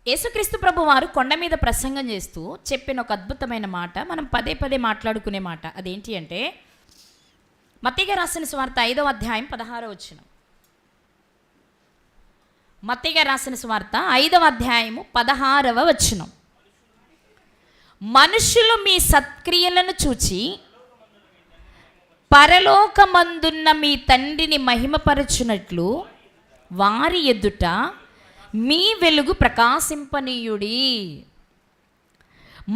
యేసుక్రీస్తు ప్రభు వారు కొండ మీద ప్రసంగం చేస్తూ చెప్పిన ఒక అద్భుతమైన మాట, మనం పదే పదే మాట్లాడుకునే మాట. అదేంటి అంటే మత్తయి రాసిన సువార్త 5వ అధ్యాయం 16వ వచనం. మత్తయి రాసిన సువార్త 5వ అధ్యాయము 16వ వచనం. మనుషులు మీ సత్క్రియలను చూచి పరలోకమందున్న మీ తండ్రిని మహిమపరచునట్లు వారి ఎదుట మీ వెలుగు ప్రకాశింపనీయుడి.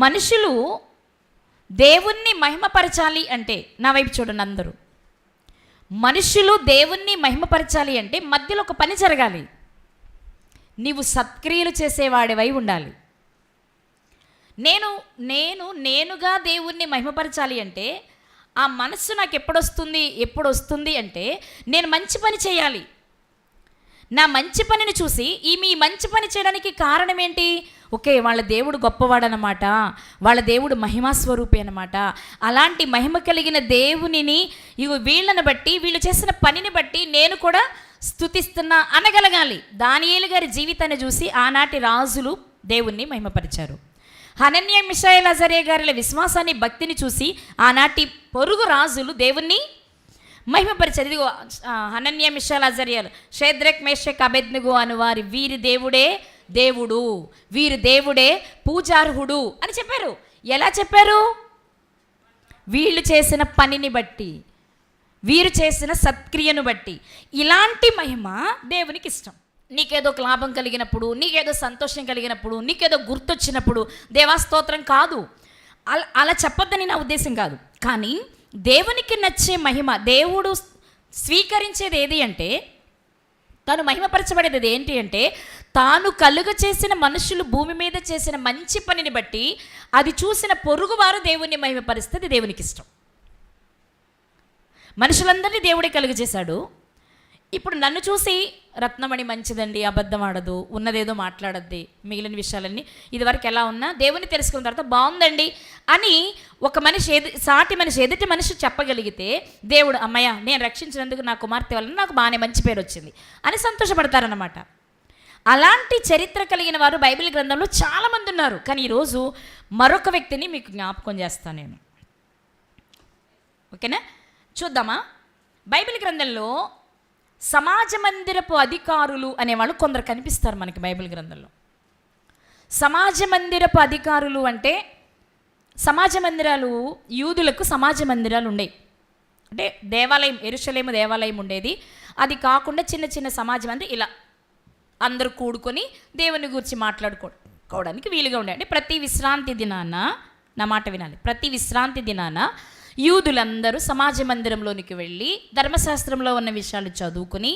మనుషులు దేవుణ్ణి మహిమపరచాలి అంటే, నా వైపు చూడండి అందరూ, మనుషులు దేవుణ్ణి మహిమపరచాలి అంటే మధ్యలో ఒక పని జరగాలి. నీవు సత్క్రియలు చేసేవాడివై ఉండాలి. నేనుగా దేవుణ్ణి మహిమపరచాలి అంటే ఆ మనస్సు నాకు ఎప్పుడు వస్తుంది అంటే నేను మంచి పని చేయాలి. నా మంచి పనిని చూసి మీ మంచి పని చేయడానికి కారణం ఏంటి? ఓకే, వాళ్ళ దేవుడు గొప్పవాడనమాట, వాళ్ళ దేవుడు మహిమాస్వరూపి అనమాట. అలాంటి మహిమ కలిగిన దేవునిని వీళ్ళని బట్టి, వీళ్ళు చేసిన పనిని బట్టి నేను కూడా స్తుతిస్తున్నా అనగలగాలి. దానియేలు గారి జీవితాన్ని చూసి ఆనాటి రాజులు దేవుణ్ణి మహిమపరిచారు. హనన్యా మిషాయేల్ అజర్యా గారిల విశ్వాసాన్ని, భక్తిని చూసి ఆనాటి పొరుగు రాజులు దేవుణ్ణి మహిమపరిచారు. ఇదిగో హనన్యా మిషాయేల్ అజర్యాలు, షేద్రక్ మేషక్ అబేద్నెగో అను వీరి దేవుడే దేవుడు, వీరి దేవుడే పూజార్హుడు అని చెప్పారు. ఎలా చెప్పారు? వీళ్ళు చేసిన పనిని బట్టి, వీరు చేసిన సత్క్రియను బట్టి. ఇలాంటి మహిమ దేవునికి ఇష్టం. నీకేదో ఒక లాభం కలిగినప్పుడు, నీకేదో సంతోషం కలిగినప్పుడు, నీకేదో గుర్తొచ్చినప్పుడు దేవాస్తోత్రం కాదు, అలా చెప్పొద్దని నా ఉద్దేశం కాదు. కానీ దేవునికి నచ్చే మహిమ, దేవుడు స్వీకరించేది ఏది అంటే, తాను మహిమపరచబడేది ఏంటి అంటే, తాను కలుగ చేసిన మనుషులు భూమి మీద చేసిన మంచి పనిని బట్టి అది చూసిన పొరుగువారు దేవుణ్ణి మహిమపరిస్తే దేవునికి ఇష్టం. మనుషులందరినీ దేవుడే కలుగ చేశాడు. ఇప్పుడు నన్ను చూసి రత్నమణి మంచిదండి, అబద్ధం ఆడదు, ఉన్నదేదో మాట్లాడద్ది, మిగిలిన విషయాలన్నీ ఇదివరకు ఎలా ఉన్నా దేవుని తెలుసుకున్న తర్వాత బాగుందండి అని ఒక మనిషి సాటి మనిషి ఎదుటి మనిషి చెప్పగలిగితే దేవుడు అమ్మయ్య నేను రక్షించినందుకు నా కుమార్తె వల్ల నాకు బాగానే మంచి పేరు వచ్చింది అని సంతోషపడతారన్నమాట. అలాంటి చరిత్ర కలిగిన వారు బైబిల్ గ్రంథంలో చాలామంది ఉన్నారు. కానీ ఈరోజు మరొక వ్యక్తిని మీకు జ్ఞాపకం చేస్తాను నేను. ఓకేనా, చూద్దామా? బైబిల్ గ్రంథంలో సమాజ మందిరపు అధికారులు అనేవాళ్ళు కొందరు కనిపిస్తారు మనకి బైబిల్ గ్రంథంలో. సమాజ మందిరపు అధికారులు అంటే, సమాజ మందిరాలు, యూదులకు సమాజ మందిరాలు ఉండేవి. అంటే దేవాలయం, యెరూషలేము దేవాలయం ఉండేది. అది కాకుండా చిన్న చిన్న సమాజం అంటే ఇలా అందరూ కూడుకొని దేవుని గురించి మాట్లాడుకోవడానికి వీలుగా ఉండే. అంటే ప్రతి విశ్రాంతి దినాన, నా మాట వినాలి, ప్రతి విశ్రాంతి దినాన యూదులందరూ సమాజ మందిరంలోనికి వెళ్ళి ధర్మశాస్త్రంలో ఉన్న విషయాలు చదువుకుని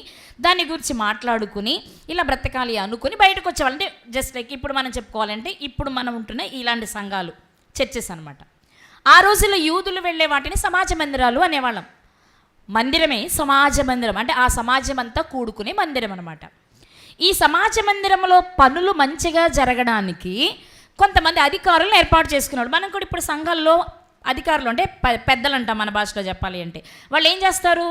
దాని గురించి మాట్లాడుకుని ఇలా బ్రతకాలి అనుకుని బయటకు వచ్చేవాళ్ళు. అంటే జస్ట్ లైక్ ఇప్పుడు మనం చెప్పుకోవాలంటే ఇప్పుడు మనం ఉంటున్న ఇలాంటి సంఘాలు, చర్చెస్ అనమాట. ఆ రోజుల్లో యూదులు వెళ్ళే వాటిని సమాజ మందిరాలు అనేవాళ్ళం. మందిరమే సమాజ మందిరం, అంటే ఆ సమాజం అంతా కూడుకునే మందిరం అనమాట. ఈ సమాజ మందిరంలో పనులు మంచిగా జరగడానికి కొంతమంది అధికారులను ఏర్పాటు చేసుకున్నాడు. మనం కూడా ఇప్పుడు సంఘాల్లో అధికారులు అంటే పెద్దలు అంటాం మన భాషలో చెప్పాలి అంటే. వాళ్ళు ఏం చేస్తారు?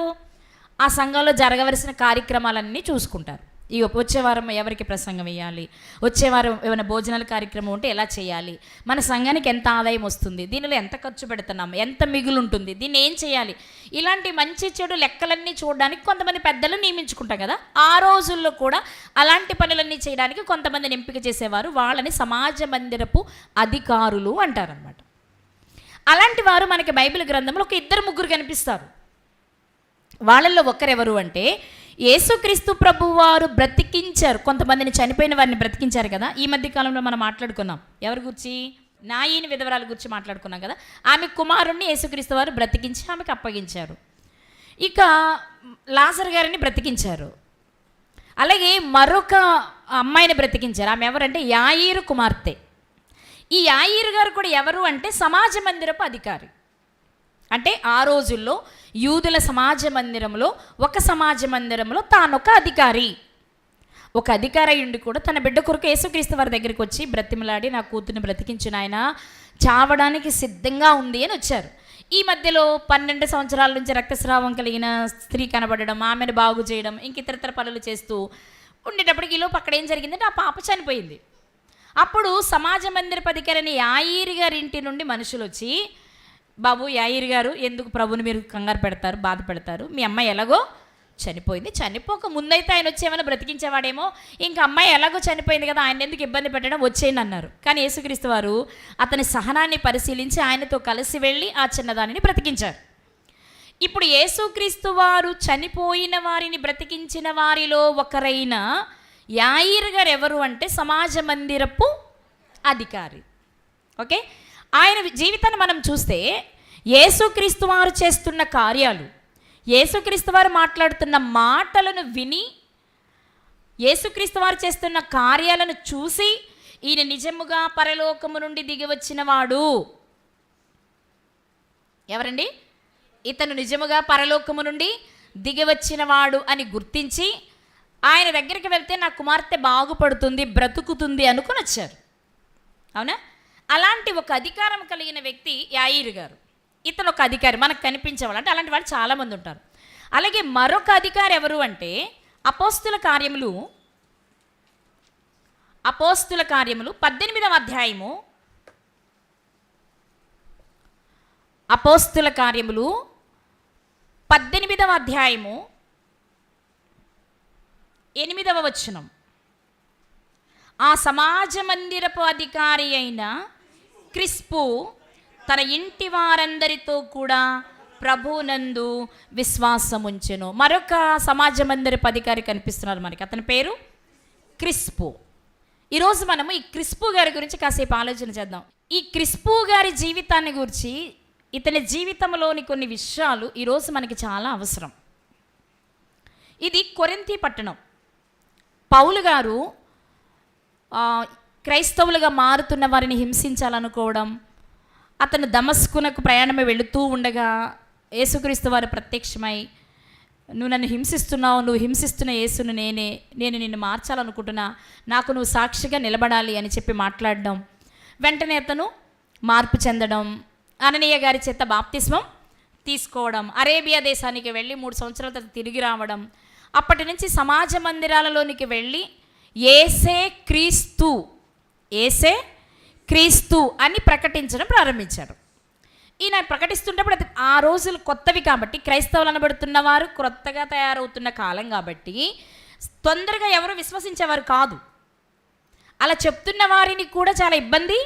ఆ సంఘంలో జరగవలసిన కార్యక్రమాలన్నీ చూసుకుంటారు. ఇక వచ్చే వారం ఎవరికి ప్రసంగం వేయాలి, వచ్చే వారం ఏమైనా భోజనాల కార్యక్రమం ఉంటే ఎలా చేయాలి, మన సంఘానికి ఎంత ఆదాయం వస్తుంది, దీనిలో ఎంత ఖర్చు పెడుతున్నాం, ఎంత మిగులు ఉంటుంది, దీన్ని ఏం చేయాలి, ఇలాంటి మంచి చెడు లెక్కలన్నీ చూడడానికి కొంతమంది పెద్దలు నియమించుకుంటాం కదా. ఆ రోజుల్లో కూడా అలాంటి పనులన్నీ చేయడానికి కొంతమందిని ఎంపిక చేసేవారు. వాళ్ళని సమాజ మందిరపు అధికారులు అంటారనమాట. అలాంటి వారు మనకి బైబిల్ గ్రంథంలో ఒక 2-3 కనిపిస్తారు. వాళ్ళల్లో ఒకరెవరు అంటే, యేసుక్రీస్తు ప్రభువారు బ్రతికించారు, కొంతమందిని చనిపోయిన వారిని బ్రతికించారు కదా. ఈ మధ్య కాలంలో మనం మాట్లాడుకున్నాం ఎవరి గురించి, నాయీని విధవరాల గురించి మాట్లాడుకున్నాం కదా. ఆమె కుమారుణ్ణి యేసుక్రీస్తు వారు బ్రతికించి ఆమెకు అప్పగించారు. ఇక లాజరు గారిని బ్రతికించారు. అలాగే మరొక అమ్మాయిని బ్రతికించారు. ఆమె ఎవరంటే యాయీరు కుమార్తె. ఈ యాయీరు గారు కూడా ఎవరు అంటే సమాజ మందిరపు అధికారి. అంటే ఆ రోజుల్లో యూదుల సమాజ మందిరంలో, ఒక సమాజ మందిరంలో తానొక అధికారి. ఒక అధికారి అయ్యుండి కూడా తన బిడ్డ కొరకు యేసుక్రీస్తు వారి దగ్గరికి వచ్చి బ్రతిమలాడి, నా కూతుర్ని బ్రతికించిన ఆయన చావడానికి సిద్ధంగా ఉంది అని వచ్చారు. ఈ మధ్యలో 12 సంవత్సరాల నుంచి రక్తస్రావం కలిగిన స్త్రీ కనబడడం, ఆమెను బాగు చేయడం, ఇంక ఇతరతర పనులు చేస్తూ ఉండేటప్పటికి ఈలోపు అక్కడ ఏం జరిగిందంటే ఆ పాప చనిపోయింది. అప్పుడు సమాజ మందిరపు అధికారిని యాయిరు గారి ఇంటి నుండి మనుషులు వచ్చి, బాబు యాయిరు గారు, ఎందుకు ప్రభుని మీరు కంగారు పెడతారు, బాధ పెడతారు, మీ అమ్మాయి ఎలాగో చనిపోయింది, చనిపోక ముందైతే ఆయన వచ్చి ఏమైనా బ్రతికించేవాడేమో, ఇంకా అమ్మాయి ఎలాగో చనిపోయింది కదా, ఆయన ఎందుకు ఇబ్బంది పెట్టడం, వచ్చేయండి అన్నారు. కానీ యేసుక్రీస్తు వారు అతని సహనాన్ని పరిశీలించి ఆయనతో కలిసి వెళ్ళి ఆ చిన్నదానిని బ్రతికించారు. ఇప్పుడు యేసుక్రీస్తు వారు చనిపోయిన వారిని బ్రతికించిన వారిలో ఒకరైన యాయిరు గారు ఎవరు అంటే సమాజ మందిరపు అధికారి. ఓకే, ఆయన జీవితాన్ని మనం చూస్తే యేసుక్రీస్తు వారు చేస్తున్న కార్యాలు, యేసుక్రీస్తు వారు మాట్లాడుతున్న మాటలను విని, యేసుక్రీస్తు వారు చేస్తున్న కార్యాలను చూసి, ఈయన నిజముగా పరలోకము నుండి దిగి వచ్చినవాడు, ఎవరండి, ఇతను నిజముగా పరలోకము నుండి దిగి వచ్చినవాడు అని గుర్తించి ఆయన దగ్గరికి వెళ్తే నా కుమార్తె బాగుపడుతుంది, బ్రతుకుతుంది అనుకుని వచ్చారు. అవునా? అలాంటి ఒక అధికారం కలిగిన వ్యక్తి యాయిరు గారు. ఇతను ఒక అధికారి, మనకు కనిపించేవాళ్ళు, అంటే అలాంటి వాళ్ళు చాలామంది ఉంటారు. అలాగే మరొక అధికారి ఎవరు అంటే అపోస్తుల కార్యములు 18వ అధ్యాయము, అపోస్తుల కార్యములు 18వ అధ్యాయము 8వ వచనం. ఆ సమాజ మందిరపు అధికారి అయిన క్రిస్పు తన ఇంటి వారందరితో కూడా ప్రభునందు విశ్వాసముంచెను. మరొక సమాజ మందిరపు అధికారి కనిపిస్తున్నారు మనకి, అతని పేరు క్రిస్పు. ఈరోజు మనము ఈ క్రిస్పు గారి గురించి కాసేపు ఆలోచన చేద్దాం. ఈ క్రిస్పు గారి జీవితాన్ని గురించి, ఇతని జీవితంలోని కొన్ని విషయాలు ఈరోజు మనకి చాలా అవసరం. ఇది కొరింథీ పట్టణం. పౌలు గారు క్రైస్తవులుగా మారుతున్న వారిని హింసించాలనుకోవడం, అతను దమస్కునకు ప్రయాణమై వెళుతూ ఉండగా యేసుక్రీస్తు వారు ప్రత్యక్షమై, నువ్వు నన్ను హింసిస్తున్నావు, నువ్వు హింసిస్తున్న యేసును నేను నిన్ను మార్చాలనుకుంటున్నా, నాకు నువ్వు సాక్షిగా నిలబడాలి అని చెప్పి మాట్లాడడం, వెంటనే అతను మార్పు చెందడం, అననీయ గారి చేత బాప్తిస్మం తీసుకోవడం, అరేబియా దేశానికి వెళ్ళి 3 సంవత్సరాల తర్వాత తిరిగి రావడం, అప్పటి నుంచి సమాజ మందిరాలలోనికి వెళ్ళి యేసే క్రీస్తు అని ప్రకటించడం ప్రారంభించారు. ఈయన ప్రకటిస్తుంటప్పుడు అది ఆ రోజులు కొత్తవి కాబట్టి, క్రైస్తవులు అనబడుతున్న వారు క్రొత్తగా తయారవుతున్న కాలం కాబట్టి తొందరగా ఎవరు విశ్వసించేవారు కాదు. అలా చెప్తున్న వారిని కూడా చాలా ఇబ్బంది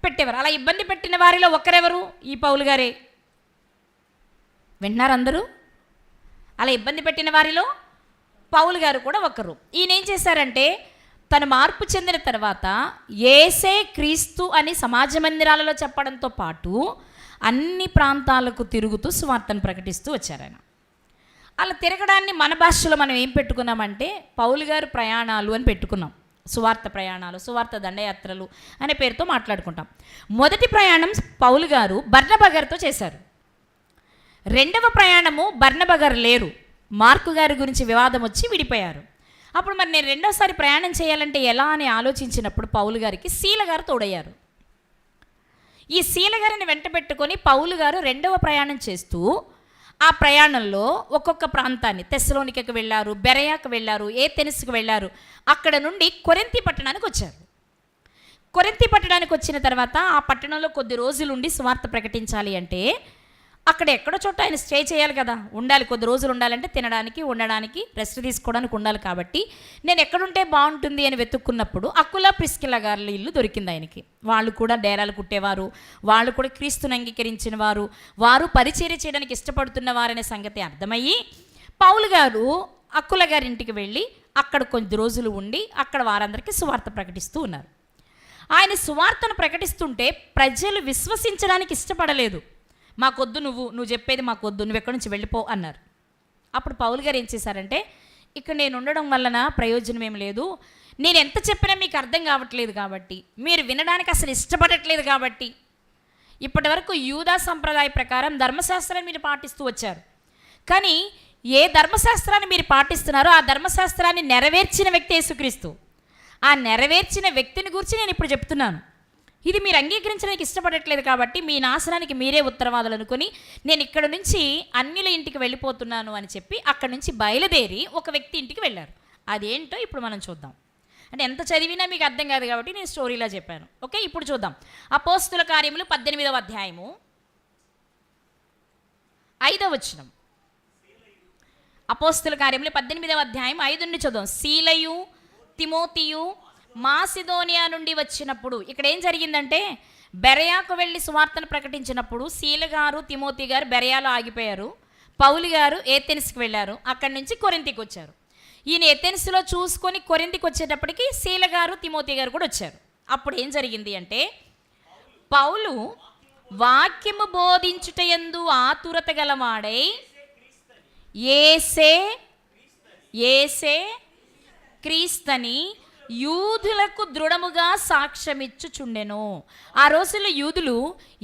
పెట్టేవారు. అలా ఇబ్బంది పెట్టిన వారిలో ఒకరెవరు? ఈ పౌలు గారే. వింటున్నారు అందరూ? అలా ఇబ్బంది పెట్టిన వారిలో పౌలు గారు కూడా ఒకరు. ఈయన ఏం చేశారంటే, తను మార్పు చెందిన తర్వాత యేసే క్రీస్తు అని సమాజ మందిరాలలో చెప్పడంతో పాటు అన్ని ప్రాంతాలకు తిరుగుతూ సువార్తను ప్రకటిస్తూ వచ్చారు ఆయన. అలా తిరగడాన్ని మన భాషలో మనం ఏం పెట్టుకున్నామంటే పౌలు గారు ప్రయాణాలు అని పెట్టుకున్నాం. సువార్త ప్రయాణాలు, సువార్త దండయాత్రలు అనే పేరుతో మాట్లాడుకుంటాం. మొదటి ప్రయాణం పౌలు గారు బర్నబా గారితో చేశారు. రెండవ ప్రయాణము బర్నబా గారు లేరు, మార్కు గారి గురించి వివాదం వచ్చి విడిపోయారు. అప్పుడు మరి నేను రెండోసారి ప్రయాణం చేయాలంటే ఎలా అని ఆలోచించినప్పుడు పౌలు గారికి శీల గారు తోడయ్యారు. ఈ శీల గారిని వెంట పెట్టుకొని పౌలు గారు రెండవ ప్రయాణం చేస్తూ ఆ ప్రయాణంలో ఒక్కొక్క ప్రాంతాన్ని, తెస్సలోనికకు వెళ్ళారు, బెరయాకు వెళ్ళారు, ఏథెన్స్కు వెళ్ళారు. అక్కడ నుండి కొరింథీ పట్టణానికి వచ్చారు. కొరింథీ పట్టణానికి వచ్చిన తర్వాత ఆ పట్టణంలో కొద్ది రోజులుండి సువార్త ప్రకటించాలి అంటే అక్కడ ఎక్కడో చోట ఆయన స్టే చేయాలి కదా, ఉండాలి, కొద్ది రోజులు ఉండాలంటే తినడానికి, ఉండడానికి, రెస్ట్ తీసుకోవడానికి ఉండాలి. కాబట్టి నేను ఎక్కడుంటే బాగుంటుంది అని వెతుక్కున్నప్పుడు అకుల ప్రిస్కిల గారి ఇల్లు దొరికింది ఆయనకి. వాళ్ళు కూడా డేరాలు కుట్టేవారు, వాళ్ళు కూడా క్రీస్తుని అంగీకరించిన వారు, వారు పరిచర్య చేయడానికి ఇష్టపడుతున్న వారనే సంగతి అర్థమయ్యి పౌలు గారు అకుల గారి ఇంటికి వెళ్ళి అక్కడ కొద్ది రోజులు ఉండి అక్కడ వారందరికీ సువార్త ప్రకటిస్తూ ఉన్నారు. ఆయన సువార్తను ప్రకటిస్తుంటే ప్రజలు విశ్వసించడానికి ఇష్టపడలేదు. మాకొద్దు, నువ్వు చెప్పేది మాకొద్దు, నువ్వు ఎక్కడి నుంచి వెళ్ళిపో అన్నారు. అప్పుడు పౌలు గారు ఏం చేశారంటే, ఇక్కడ నేను ఉండడం వలన ప్రయోజనం ఏం లేదు, నేను ఎంత చెప్పినా మీకు అర్థం కావట్లేదు కాబట్టి, మీరు వినడానికి అసలు ఇష్టపడట్లేదు కాబట్టి, ఇప్పటి వరకు యూదా సంప్రదాయ ప్రకారం ధర్మశాస్త్రాన్ని మీరు పాటిస్తూ వచ్చారు, కానీ ఏ ధర్మశాస్త్రాన్ని మీరు పాటిస్తున్నారో ఆ ధర్మశాస్త్రాన్ని నెరవేర్చిన వ్యక్తి యేసుక్రీస్తు. ఆ నెరవేర్చిన వ్యక్తిని గురించి నేను ఇప్పుడు చెప్తున్నాను. ఇది మీరు అంగీకరించడానికి ఇష్టపడట్లేదు కాబట్టి మీ నాశనానికి మీరే ఉత్తరవాదులు అనుకుని నేను ఇక్కడ నుంచి అన్యుల ఇంటికి వెళ్ళిపోతున్నాను అని చెప్పి అక్కడి నుంచి బయలుదేరి ఒక వ్యక్తి ఇంటికి వెళ్ళారు. అదేంటో ఇప్పుడు మనం చూద్దాం. అంటే ఎంత చదివినా మీకు అర్థం కాదు కాబట్టి నేను స్టోరీలా చెప్పాను. ఓకే, ఇప్పుడు చూద్దాం. అపోస్తుల కార్యములు 18వ అధ్యాయము 5వ వచనం. అపోస్తుల కార్యములు 18వ అధ్యాయం 5 నుండి చూద్దాం. సీలయు తిమోతియు మాసిదోనియా నుండి వచ్చినప్పుడు, ఇక్కడ ఏం జరిగిందంటే బెరయాకు వెళ్ళి సువార్తను ప్రకటించినప్పుడు సీల గారు తిమోతి గారు బెరయాలో ఆగిపోయారు. పౌలు గారు ఏథెన్స్కి వెళ్ళారు. అక్కడి నుంచి కొరింథీకి వచ్చారు. ఈయన ఏథెన్స్లో చూసుకొని కొరింథీకి వచ్చేటప్పటికి సీల గారు తిమోతి గారు కూడా వచ్చారు. అప్పుడు ఏం జరిగింది అంటే పౌలు వాక్యము బోధించుటయందు ఆతురత గలవాడై యేసే క్రీస్తని యూదులకు దృఢముగా సాక్ష్యమిచ్చుచుండెను. ఆ రోజుల్లో యూదులు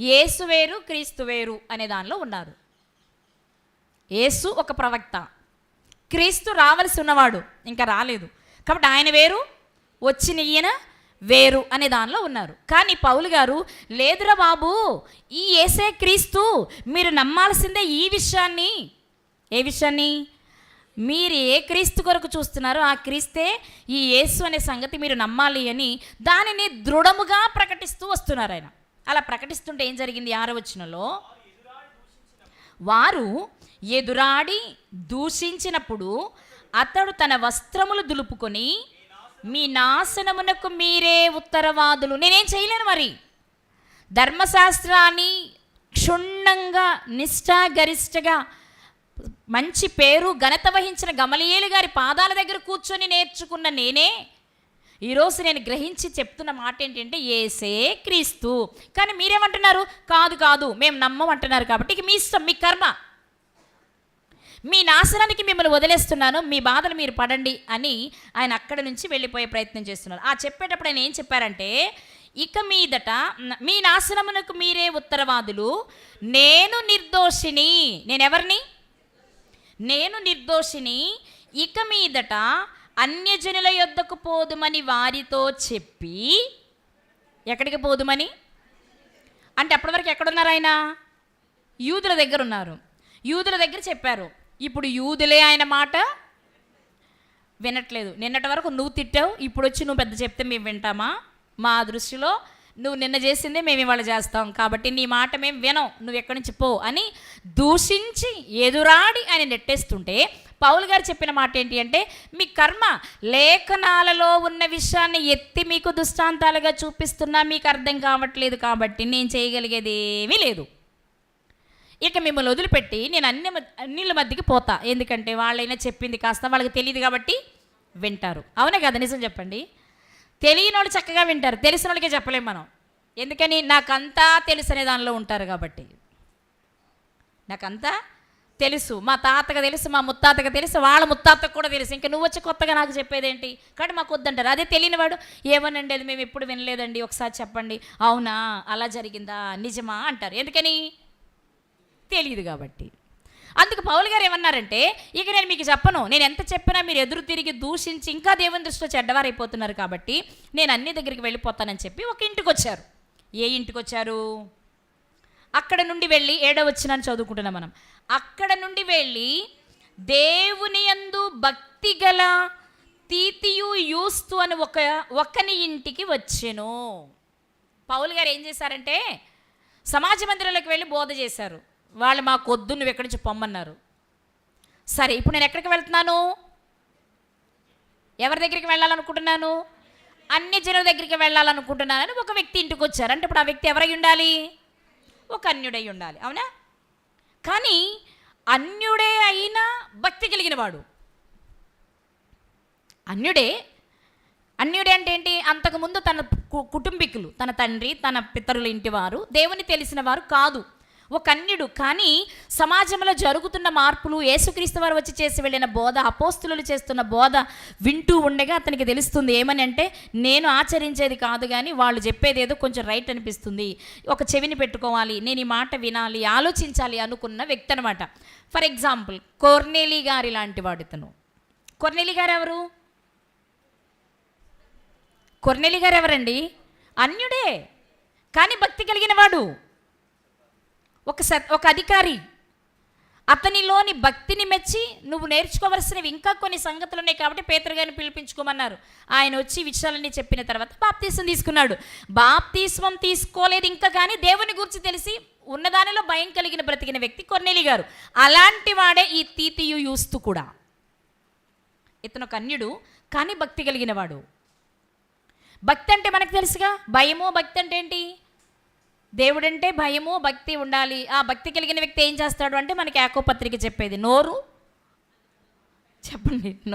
యేసు వేరు క్రీస్తు వేరు అనే దానిలో ఉన్నారు. యేసు ఒక ప్రవక్త, క్రీస్తు రావలసి ఉన్నవాడు, ఇంకా రాలేదు కాబట్టి ఆయన వేరు, వచ్చిన ఈయన వేరు అనే దానిలో ఉన్నారు. కానీ పౌలు గారు లేదురా బాబు, ఈ యేసే క్రీస్తు, మీరు నమ్మాల్సిందే ఈ విషయాన్ని. ఏ విషయాన్ని? మీరు ఏ క్రీస్తు కొరకు చూస్తున్నారో ఆ క్రీస్తే ఈ యేసు అనే సంగతి మీరు నమ్మాలి అని దానిని దృఢముగా ప్రకటిస్తూ వస్తున్నారు ఆయన. అలా ప్రకటిస్తుంటే ఏం జరిగింది? 6వ వచనంలో వారు ఎదురాడి దూషించినప్పుడు అతడు తన వస్త్రములు దులుపుకొని మీ నాశనమునకు మీరే ఉత్తరవాదులు. నేనేం చేయలేను, మరి ధర్మశాస్త్రాన్ని క్షుణ్ణంగా నిష్ఠాగరిష్టగా మంచి పేరు ఘనత వహించిన గమలీయేలు గారి పాదాల దగ్గర కూర్చొని నేర్చుకున్న నేనే ఈరోజు నేను గ్రహించి చెప్తున్న మాట ఏంటంటే యేసే క్రీస్తు. కానీ మీరేమంటున్నారు? కాదు కాదు మేము నమ్మమంటున్నారు కాబట్టి ఇక మీ ఇష్టం, మీ కర్మ, మీ నాశనానికి మిమ్మల్ని వదిలేస్తున్నాను, మీ బాధలు మీరు పడండి అని ఆయన అక్కడి నుంచి వెళ్ళిపోయే ప్రయత్నం చేస్తున్నారు. ఆ చెప్పేటప్పుడు ఆయన ఏం చెప్పారంటే ఇక మీదట మీ నాశనమునకు మీరే ఉత్తరవాదులు, నేను నిర్దోషిని. నేనెవరిని? నేను నిర్దోషిని. ఇక మీదట అన్యజనుల యొద్దకు పోదుమని వారితో చెప్పి, ఎక్కడికి పోదుమని అంటే అప్పటి వరకు ఎక్కడున్నారు ఆయన? యూదుల దగ్గర ఉన్నారు. యూదుల దగ్గర చెప్పారు. ఇప్పుడు యూదులే ఆయన మాట వినట్లేదు. నిన్నటి వరకు నువ్వు తిట్టావు, ఇప్పుడు వచ్చి నువ్వు పెద్ద చెప్తే మేము వింటామా? మా దృష్టిలో నువ్వు నిన్న చేసిందే మేము ఇవాళ చేస్తాం కాబట్టి నీ మాట మేము వినం, నువ్వు ఎక్కడి నుంచి పో అని దూషించి ఎదురాడి ఆయన నెట్టేస్తుంటే పౌలు గారు చెప్పిన మాట ఏంటి అంటే మీ కర్మ, లేఖనాలలో ఉన్న విషయాన్ని ఎత్తి మీకు దృష్టాంతాలుగా చూపిస్తున్నా మీకు అర్థం కావట్లేదు కాబట్టి నేను చేయగలిగేది ఏమీ లేదు. ఇక మిమ్మల్ని వదిలిపెట్టి నేను అన్నిళ్ళ మధ్యకి పోతా. ఎందుకంటే వాళ్ళైనా చెప్పింది కాస్త వాళ్ళకి తెలియదు కాబట్టి వింటారు. అవునే కదా? నిజం చెప్పండి. తెలియని వాళ్ళు చక్కగా వింటారు, తెలిసిన వాళ్ళకే చెప్పలేం మనం. ఎందుకని? నాకంతా తెలుసు అనే దానిలో ఉంటారు కాబట్టి. నాకంతా తెలుసు, మా తాతకు తెలుసు, మా ముత్తాతకు తెలుసు, వాళ్ళ ముత్తాతకు కూడా తెలుసు, ఇంకా నువ్వు వచ్చి కొత్తగా నాకు చెప్పేదేంటి? కాబట్టి మాకు వద్దంటారు. అదే తెలియనివాడు ఏమనండి అది మేము ఎప్పుడు వినలేదండి, ఒకసారి చెప్పండి. అవునా, అలా జరిగిందా, నిజమా అంటారు. ఎందుకని? తెలియదు కాబట్టి. అందుకు పౌలు గారు ఏమన్నారంటే ఇక నేను మీకు చెప్పను, నేను ఎంత చెప్పినా మీరు ఎదురు తిరిగి దూషించి ఇంకా దేవుని దృష్టిలో చెడ్డవారైపోతున్నారు కాబట్టి నేను అన్ని దగ్గరికి వెళ్ళిపోతానని చెప్పి ఒక ఇంటికి వచ్చారు. ఏ ఇంటికి వచ్చారు? అక్కడ నుండి వెళ్ళి 7వ వచనాన్ని చదువుకుంటున్నాం మనం. అక్కడ నుండి వెళ్ళి దేవుని యందు భక్తి గల తీతియు యూస్తు అని ఒకని ఇంటికి వచ్చెను. పౌలు గారు ఏం చేశారంటే సమాజ మందిరంలోకి వెళ్ళి బోధ చేశారు. వాళ్ళు మాకు వద్దు, నువ్వు ఎక్కడి నుంచి పొమ్మన్నారు. సరే, ఇప్పుడు నేను ఎక్కడికి వెళ్తున్నాను? ఎవరి దగ్గరికి వెళ్ళాలనుకుంటున్నాను? అన్ని జనుల దగ్గరికి వెళ్ళాలనుకుంటున్నానని ఒక వ్యక్తి ఇంటికి వచ్చారు. అంటే ఇప్పుడు ఆ వ్యక్తి ఎవరై ఉండాలి? ఒక అన్యుడై ఉండాలి. అవునా? కానీ అన్యుడే అయినా భక్తి కలిగిన వాడు. అన్యుడే అంటే ఏంటి? అంతకుముందు తన కుటుంబీకులు, తన తండ్రి, తన పితరుల ఇంటి వారు, దేవుని తెలిసిన వారు కాదు, ఒక అన్యుడు. కానీ సమాజంలో జరుగుతున్న మార్పులు, యేసుక్రీస్తు వారు వచ్చి చేసి వెళ్ళిన బోధ, అపోస్తులు చేస్తున్న బోధ వింటూ ఉండగా అతనికి తెలుస్తుంది ఏమని అంటే నేను ఆచరించేది కాదు కానీ వాళ్ళు చెప్పేది ఏదో కొంచెం రైట్ అనిపిస్తుంది, ఒక చెవిని పెట్టుకోవాలి, నేను ఈ మాట వినాలి, ఆలోచించాలి అనుకున్న వ్యక్తి అనమాట. ఫర్ ఎగ్జాంపుల్ కొర్నేలి గారి లాంటి వాడు ఇతను. కొర్నేలి గారు ఎవరు? కొర్నేలి గారు ఎవరండి? అన్యుడే. కానీ భక్తి కలిగిన వాడు ఒక అధికారి. అతనిలోని భక్తిని మెచ్చి నువ్వు నేర్చుకోవలసినవి ఇంకా కొన్ని సంగతులు ఉన్నాయి కాబట్టి పేతురు గారిని పిలిపించుకోమన్నారు. ఆయన వచ్చి విషయాలన్నీ చెప్పిన తర్వాత బాప్తీసం తీసుకున్నాడు. బాప్తీస్మం తీసుకోలేదు ఇంకా, కానీ దేవుని గురించి తెలిసి ఉన్నదానిలో భయం కలిగిన బ్రతికిన వ్యక్తి కొర్నేలి గారు. అలాంటి వాడే ఈ తీతియు యూస్తు కూడా. ఇతను ఒక అన్యుడు కానీ భక్తి కలిగిన వాడు. భక్తి అంటే మనకు తెలుసుగా, భయము. భక్తి అంటే ఏంటి? దేవుడంటే భయము భక్తి ఉండాలి. ఆ భక్తి కలిగిన వ్యక్తి ఏం చేస్తాడు అంటే మనకి యాకోబు పత్రిక చెప్పేది,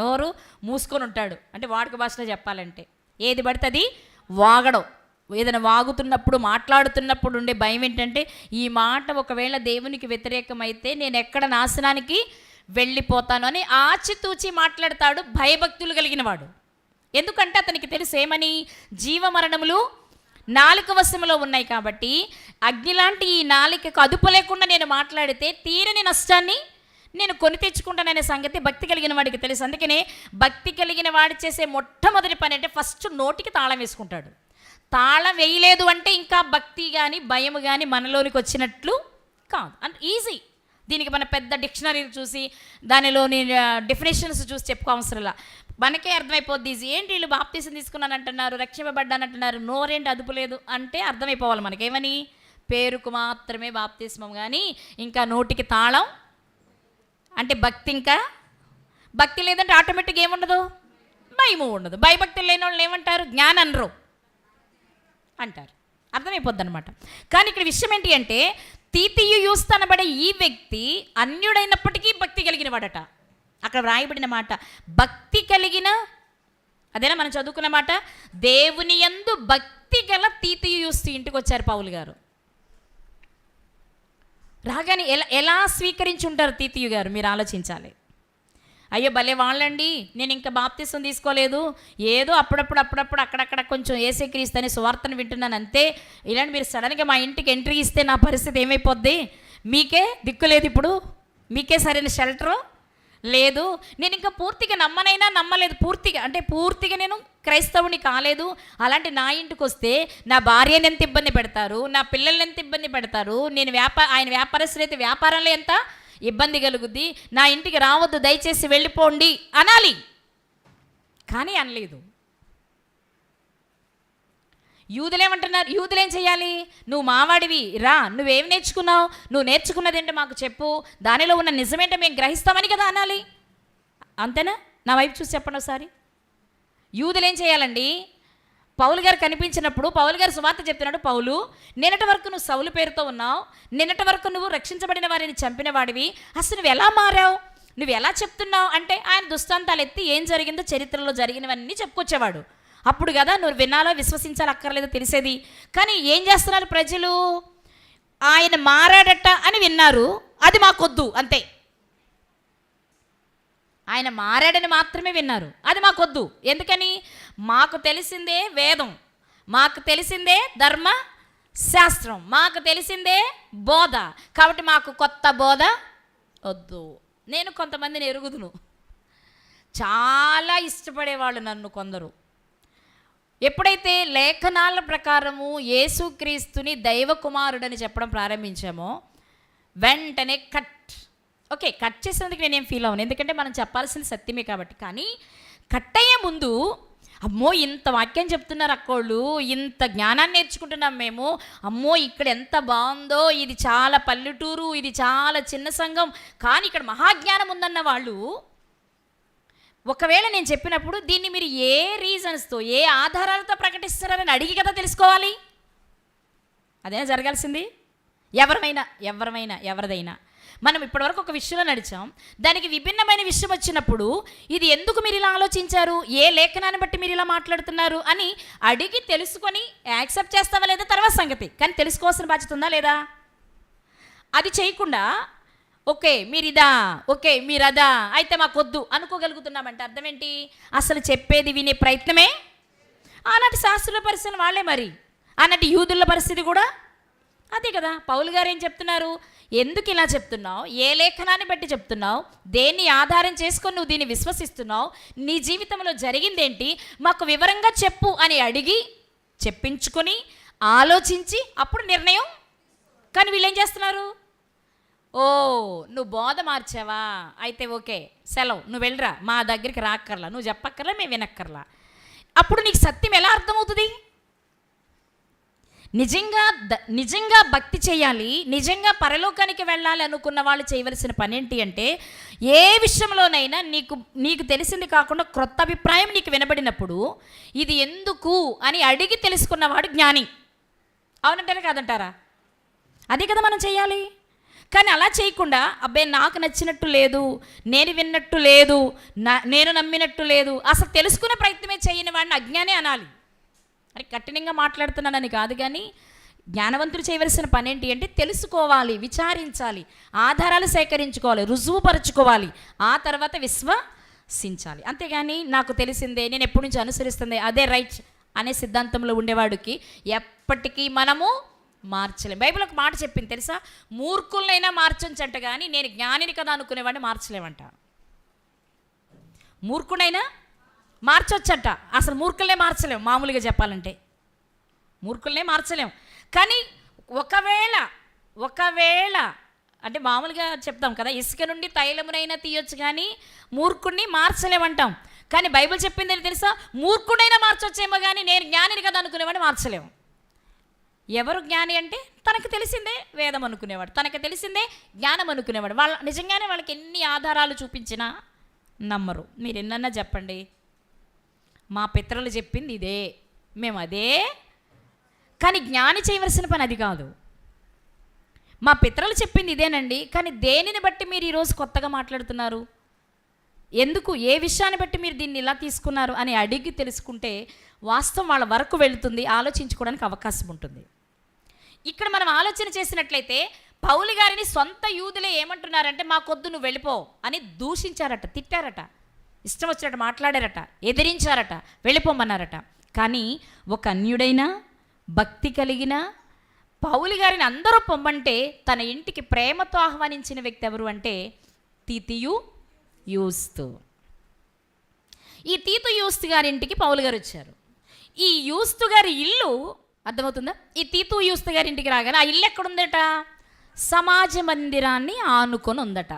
నోరు మూసుకొని ఉంటాడు. అంటే వాడుక భాషలో చెప్పాలంటే ఏది పడితే అది వాగడం. ఏదైనా వాగుతున్నప్పుడు మాట్లాడుతున్నప్పుడు ఉండే భయం ఏంటంటే ఈ మాట ఒకవేళ దేవునికి వ్యతిరేకమైతే నేను ఎక్కడ నాశనానికి వెళ్ళిపోతాను అని ఆచితూచి మాట్లాడతాడు భయభక్తులు కలిగిన వాడు. ఎందుకంటే అతనికి తెలుసు ఏమని, జీవమరణములు నాలుక వశములో ఉన్నాయి కాబట్టి అగ్ని లాంటి ఈ నాలికకు అదుపు లేకుండా నేను మాట్లాడితే తీరని నష్టాన్ని నేను కొని తెచ్చుకుంటాననే సంగతి భక్తి కలిగిన వాడికి తెలుసు. అందుకనే భక్తి కలిగిన వాడు చేసే మొట్టమొదటి పని అంటే ఫస్ట్ నోటికి తాళం వేసుకుంటాడు. తాళం వేయలేదు అంటే ఇంకా భక్తి కానీ భయము కానీ మనలోనికి వచ్చినట్లు కాదు. అంటే ఈజీ. దీనికి మన పెద్ద డిక్షనరీలు చూసి దానిలోని డెఫినేషన్స్ చూసి చెప్పుకోవసరంలా, మనకే అర్థమైపోద్ది ఈజీ. ఏంటి వీళ్ళు బాప్తీసం తీసుకున్నానంటున్నారు, రక్షింపబడ్డానంటున్నారు, నోరేంటి అదుపు లేదు అంటే అర్థమైపోవాలి మనకేమని, పేరుకు మాత్రమే బాప్తీస్మం కానీ ఇంకా నోటికి తాళం అంటే భక్తి. ఇంకా భక్తి లేదంటే ఆటోమేటిక్గా ఏముండదు, భయము ఉండదు. భయభక్తులు లేని వాళ్ళు ఏమంటారు, జ్ఞాననరు అంటారు. అర్థమైపోద్ది అనమాట. కానీ ఇక్కడ విషయం ఏంటి అంటే తీతియు యూస్తు అనబడే ఈ వ్యక్తి అన్యుడైనప్పటికీ భక్తి కలిగిన వాడట. అక్కడ వ్రాయబడిన మాట భక్తి కలిగిన, అదేనా మనం చదువుకున్న మాట, దేవుని యందు భక్తి గల తీతియు యూస్తు ఇంటికి వచ్చారు పౌలు గారు. రాగానే ఎలా స్వీకరించి ఉంటారు తీతియు గారు, మీరు ఆలోచించాలి. అయ్యో భలే వాళ్ళండి, నేను ఇంకా బాప్తీసం తీసుకోలేదు, ఏదో అప్పుడప్పుడు అక్కడక్కడ కొంచెం యేసుక్రీస్తు అనే సువార్తను వింటున్నాను అంతే. ఇలాంటి మీరు సడన్గా మా ఇంటికి ఎంట్రీ ఇస్తే నా పరిస్థితి ఏమైపోద్ది, మీకే దిక్కు లేదు, ఇప్పుడు మీకే సరైన షెల్టరు లేదు, నేను ఇంకా పూర్తిగా నమ్మలేదు, పూర్తిగా నేను క్రైస్తవుని కాలేదు. అలాంటి నా ఇంటికి వస్తే నా భార్యని ఎంత ఇబ్బంది పెడతారు, నా పిల్లల్ని ఎంత ఇబ్బంది పెడతారు, ఆయన వ్యాపారస్తులు అయితే వ్యాపారంలో ఎంత ఇబ్బంది కలుగుద్ది, నా ఇంటికి రావద్దు దయచేసి వెళ్ళిపోండి అనాలి. కానీ అనలేదు. యూదులేమంటున్నారు, యూదులేం చేయాలి, నువ్వు మావాడివి రా, నువ్వేం నేర్చుకున్నావు, నువ్వు నేర్చుకున్నది ఏంటో మాకు చెప్పు, దానిలో ఉన్న నిజమేంటో మేము గ్రహిస్తామని కదా అనాలి. అంతేనా? నా వైపు చూసి చెప్పండి ఒకసారి. యూదులేం చేయాలండి, పౌలు గారు కనిపించినప్పుడు పౌలు గారు సువార్త చెప్తున్నాడు, పౌలు నిన్నటి వరకు నువ్వు సౌలు పేరుతో ఉన్నావు, నిన్నటి వరకు నువ్వు రక్షించబడిన వారిని చంపిన వాడివి, అసలు నువ్వు ఎలా మారావు, నువ్వు ఎలా చెప్తున్నావు అంటే ఆయన దుస్తాంతాలు ఎత్తి ఏం జరిగిందో చరిత్రలో జరిగినవన్నీ చెప్పుకొచ్చేవాడు. అప్పుడు కదా నువ్వు వినాలో విశ్వసించాలి అక్కర్లేదో తెలిసేది. కానీ ఏం చేస్తున్నారు ప్రజలు, ఆయన మారాడట అని విన్నారు, అది మాకొద్దు అంతే. ఆయన మారాడని మాత్రమే విన్నారు, అది మాకొద్దు. ఎందుకని, మాకు తెలిసిందే వేదం, మాకు తెలిసిందే ధర్మ శాస్త్రం, మాకు తెలిసిందే బోధ, కాబట్టి మాకు కొత్త బోధ వద్దు. నేను కొంతమందిని ఎరుగుదును, చాలా ఇష్టపడేవాళ్ళు నన్ను కొందరు. ఎప్పుడైతే లేఖనాల ప్రకారము యేసుక్రీస్తుని దైవ కుమారుడని చెప్పడం ప్రారంభించామో వెంటనే కట్ చేసినందుకు నేనేం ఫీల్ అవ్వను, ఎందుకంటే మనం చెప్పాల్సిన సత్యమే కాబట్టి. కానీ కట్ అయ్యే ముందు అమ్మో ఇంత వాక్యం చెప్తున్నారు అక్కోళ్ళు, ఇంత జ్ఞానాన్ని నేర్చుకుంటున్నాం మేము, అమ్మో ఇక్కడ ఎంత బాగుందో, ఇది చాలా పల్లెటూరు, ఇది చాలా చిన్న సంఘం, కానీ ఇక్కడ మహాజ్ఞానం ఉందన్న వాళ్ళు ఒకవేళ నేను చెప్పినప్పుడు దీన్ని మీరు ఏ రీజన్స్తో ఏ ఆధారాలతో ప్రకటిస్తున్నారని అడిగి కదా తెలుసుకోవాలి. అదే జరగాల్సింది. ఎవరిదైనా మనం ఇప్పటివరకు ఒక విషయంలో నడిచాం, దానికి విభిన్నమైన విషయం వచ్చినప్పుడు ఇది ఎందుకు మీరు ఇలా ఆలోచించారు, ఏ లేఖనాన్ని బట్టి మీరు ఇలా మాట్లాడుతున్నారు అని అడిగి తెలుసుకొని యాక్సెప్ట్ చేస్తావా లేదా తర్వాత సంగతి. కానీ తెలుసుకోవాల్సిన బాధ్యత ఉందా లేదా? అది చేయకుండా ఓకే మీరు అదా అయితే మాకొద్దు అనుకోగలుగుతున్నామంటే అర్థం ఏంటి, అసలు చెప్పేది వినే ప్రయత్నమే. ఆనాటి శాస్త్రుల పరిస్థితులు వాళ్ళే, మరి ఆనాటి యూదుల పరిస్థితి కూడా అదే కదా. పౌలు గారు ఏం చెప్తున్నారు, ఎందుకు ఇలా చెప్తున్నావు, ఏ లేఖనాన్ని బట్టి చెప్తున్నావు, దేన్ని ఆధారం చేసుకొని నువ్వు దీన్ని విశ్వసిస్తున్నావు, నీ జీవితంలో జరిగిందేంటి మాకు వివరంగా చెప్పు అని అడిగి చెప్పించుకొని ఆలోచించి అప్పుడు నిర్ణయం. కానీ వీళ్ళు ఏం చేస్తున్నారు? ఓ, నువ్వు బోధ మార్చావా, అయితే ఓకే, సెలవు, నువ్వు వెళ్ళరా, మా దగ్గరికి రాక్కర్లా, నువ్వు చెప్పక్కర్లా, మేము వినక్కర్లా. అప్పుడు నీకు సత్యం ఎలా అర్థమవుతుంది? నిజంగా భక్తి చేయాలి, నిజంగా పరలోకానికి వెళ్ళాలి అనుకున్న వాళ్ళు చేయవలసిన పని ఏంటి అంటే, ఏ విషయంలోనైనా నీకు తెలిసింది కాకుండా క్రొత్త అభిప్రాయం నీకు వినబడినప్పుడు ఇది ఎందుకు అని అడిగి తెలుసుకున్నవాడు జ్ఞాని. అవునంటారా కాదంటారా? అదే కదా మనం చేయాలి. కానీ అలా చేయకుండా, అబ్బాయి నాకు నచ్చినట్టు లేదు, నేను విన్నట్టు లేదు, నేను నమ్మినట్టు లేదు, అసలు తెలుసుకునే ప్రయత్నమే చేయని వాడిని అజ్ఞానే అనాలి. అని కఠినంగా మాట్లాడుతున్నానని కాదు, కానీ జ్ఞానవంతులు చేయవలసిన పని ఏంటి అంటే తెలుసుకోవాలి, విచారించాలి, ఆధారాలు సేకరించుకోవాలి, రుజువుపరచుకోవాలి, ఆ తర్వాత విశ్వసించాలి. అంతేగాని నాకు తెలిసిందే, నేను ఎప్పటి నుంచి అనుసరిస్తుంది అదే రైట్ అనే సిద్ధాంతంలో ఉండేవాడికి ఎప్పటికీ మనము మార్చలేం. బైబిల్ ఒక మాట చెప్పింది తెలుసా? మూర్ఖులనైనా మార్చంచంట, కానీ నేను జ్ఞానిని కదా అనుకునేవాడిని మార్చలేమంట. మూర్ఖునైనా మార్చొచ్చట, అసలు మూర్ఖులనే మార్చలేం. మామూలుగా చెప్పాలంటే మూర్ఖులనే మార్చలేం. కానీ ఒకవేళ అంటే మామూలుగా చెప్తాం కదా, ఇసుక నుండి తైలమునైనా తీయొచ్చు కానీ మూర్ఖుడిని మార్చలేమంటాం. కానీ బైబిల్ చెప్పింది ఏంటి తెలుసా? మూర్ఖుడైనా మార్చొచ్చేమో కానీ నేను జ్ఞానిని కదా అనుకునేవాడిని మార్చలేము. ఎవరు జ్ఞాని అంటే తనకు తెలిసిందే వేదం అనుకునేవాడు, తనకు తెలిసిందే జ్ఞానం అనుకునేవాడు. నిజంగానే వాళ్ళకి ఎన్ని ఆధారాలు చూపించినా నమ్మరు. మీరు ఎన్నన్నా చెప్పండి, మా పితరులు చెప్పింది ఇదే, మేము అదే. కానీ జ్ఞాని చేయవలసిన పని అది కాదు. మా పితరులు చెప్పింది ఇదేనండి, కానీ దేనిని బట్టి మీరు ఈరోజు కొత్తగా మాట్లాడుతున్నారు, ఎందుకు, ఏ విషయాన్ని బట్టి మీరు దీన్ని ఇలా తీసుకున్నారు అని అడిగి తెలుసుకుంటే వాస్తవం వాళ్ళ వరకు వెళుతుంది, ఆలోచించుకోవడానికి అవకాశం ఉంటుంది. ఇక్కడ మనం ఆలోచన చేసినట్లయితే పౌలు గారిని సొంత యూదులే ఏమంటున్నారంటే, మాకొద్దు, నువ్వు వెళ్ళిపో అని దూషించారట, తిట్టారట, ఇష్టం వచ్చినట్టు మాట్లాడారట, ఎదిరించారట, వెళ్ళిపోమన్నారట. కానీ ఒక అన్యుడైనా భక్తి కలిగిన పౌలు గారిని అందరూ పొమ్మంటే తన ఇంటికి ప్రేమతో ఆహ్వానించిన వ్యక్తి ఎవరు అంటే తీతు యూస్తు. ఈ తీతు యూస్తు గారి ఇంటికి పౌలు గారు వచ్చారు. ఈ యూస్తు గారి ఇల్లు అర్థమవుతుందా? ఈ తీతు యూస్తు గారి ఇంటికి రాగానే ఆ ఇల్లు ఎక్కడుందట? సమాజ మందిరాన్ని ఆనుకొని ఉందట.